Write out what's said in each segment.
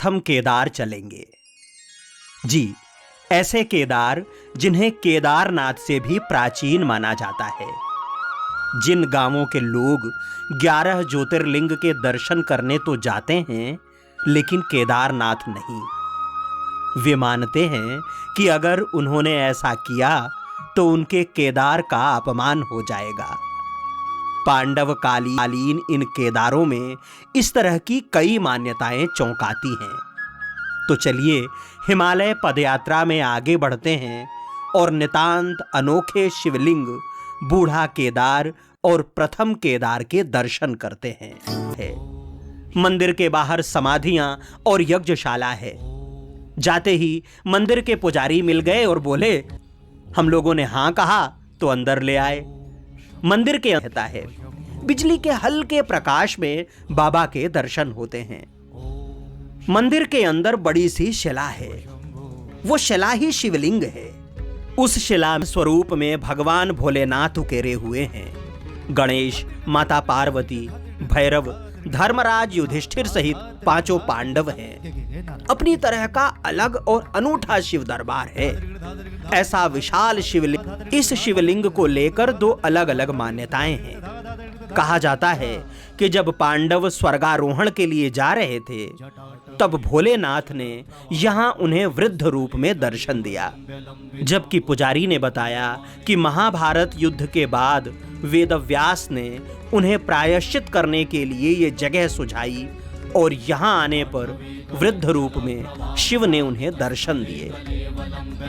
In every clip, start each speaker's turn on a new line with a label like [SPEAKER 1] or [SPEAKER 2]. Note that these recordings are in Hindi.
[SPEAKER 1] प्रथम केदार चलेंगे। जी, ऐसे केदार जिन्हें केदारनाथ से भी प्राचीन माना जाता है, जिन गांवों के लोग 11 ज्योतिर्लिंग के दर्शन करने तो जाते हैं लेकिन केदारनाथ नहीं। वे मानते हैं कि अगर उन्होंने ऐसा किया तो उनके केदार का अपमान हो जाएगा। पांडव कालीन इन केदारों में इस तरह की कई मान्यताएं चौंकाती हैं। तो चलिए हिमालय पदयात्रा में आगे बढ़ते हैं और नितांत अनोखे शिवलिंग बूढ़ा केदार और प्रथम केदार के दर्शन करते हैं। मंदिर के बाहर समाधियां और यज्ञशाला है। जाते ही मंदिर के पुजारी मिल गए और बोले, हम लोगों ने हां कहा तो अंदर ले आए। मंदिर के रहता है, बिजली के हल्के प्रकाश में बाबा के दर्शन होते हैं। मंदिर के अंदर बड़ी सी शिला है, वो शिला ही शिवलिंग है। उस शिला स्वरूप में भगवान भोलेनाथ उकेरे हुए हैं। गणेश, माता पार्वती, भैरव, धर्मराज, युधिष्ठिर सहित 5 पांडव हैं। अपनी तरह का अलग और अनूठा शिव दरबार है। ऐसा विशाल शिवलिंग, इस शिवलिंग को लेकर 2 अलग अलग मान्यताएं हैं। कहा जाता है कि जब पांडव स्वर्गारोहण के लिए जा रहे थे तब भोलेनाथ ने यहां उन्हें वृद्ध रूप में दर्शन दिया, जबकि पुजारी ने बताया कि महाभारत युद्ध के बाद वेदव्यास ने उन्हें प्रायश्चित करने के लिए ये जगह सुझाई और यहां आने पर वृद्ध रूप में शिव ने उन्हें दर्शन दिए।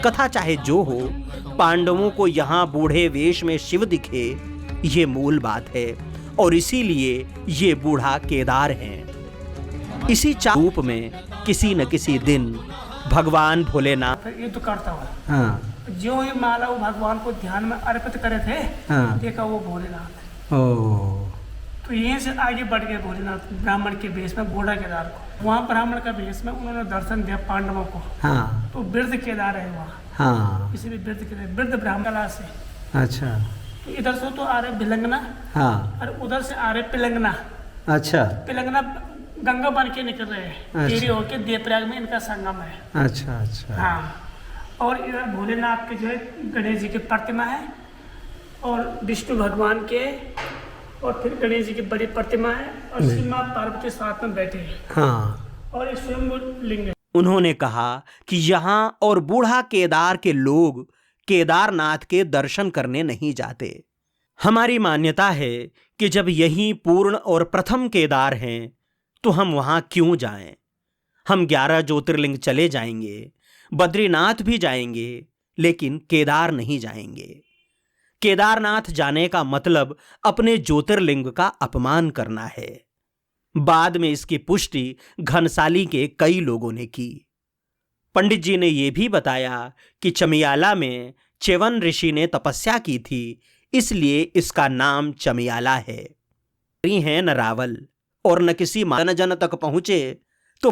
[SPEAKER 1] कथा चाहे जो हो, पांडवों को यहां बूढ़े वेश में शिव दिखे, ये मूल बात है और इसीलिए ये बूढ़ा केदार हैं। इसी रूप में किसी न किसी दिन भगवान भोलेनाथ
[SPEAKER 2] युद्ध करता हुआ जो ही माला वो भगवान को ध्यान में अर्पित करे थे, देखा वो भोलेनाथ। तो यहीं से आगे बढ़ गए भोलेनाथ ब्राह्मण के वेश में बूढ़ा केदार को। वहाँ ब्राह्मण का वेश में उन्होंने दर्शन दिया पांडवों को। तो वृद्ध केदार है वहाँ, इसीलिए वृद्ध केदार, वृद्ध ब्राह्मण कला से।
[SPEAKER 1] अच्छा,
[SPEAKER 2] तो इधर से तो आ रहे भिलंगना और उधर से आ रहे पिलंगना।
[SPEAKER 1] अच्छा,
[SPEAKER 2] पिलंगना गंगा बन के निकल रहे हैं, देरी होके देवप्रयाग में इनका संगम है।
[SPEAKER 1] अच्छा अच्छा।
[SPEAKER 2] हाँ, और इधर भोलेनाथ के जो है गणेश जी की प्रतिमा है और विष्णु भगवान के, और फिर गणेश जी की बड़ी प्रतिमा है और श्री मां पार्वती साथ में बैठे हैं।
[SPEAKER 1] हाँ,
[SPEAKER 2] और ये स्वयं लिंग है।
[SPEAKER 1] उन्होंने कहा कि यहाँ और बूढ़ा केदार के लोग केदारनाथ के दर्शन करने नहीं जाते। हमारी मान्यता है कि जब यही पूर्ण और प्रथम केदार हैं तो हम वहां क्यों जाएं? हम 11 ज्योतिर्लिंग चले जाएंगे, बद्रीनाथ भी जाएंगे, लेकिन केदार नहीं जाएंगे। केदारनाथ जाने का मतलब अपने ज्योतिर्लिंग का अपमान करना है। बाद में इसकी पुष्टि घनसाली के कई लोगों ने की। पंडित जी ने यह भी बताया कि चमियाला में च्यवन ऋषि ने तपस्या की थी, इसलिए इसका नाम चमियाला है। न रावल और न किसी जन तक पहुंचे तो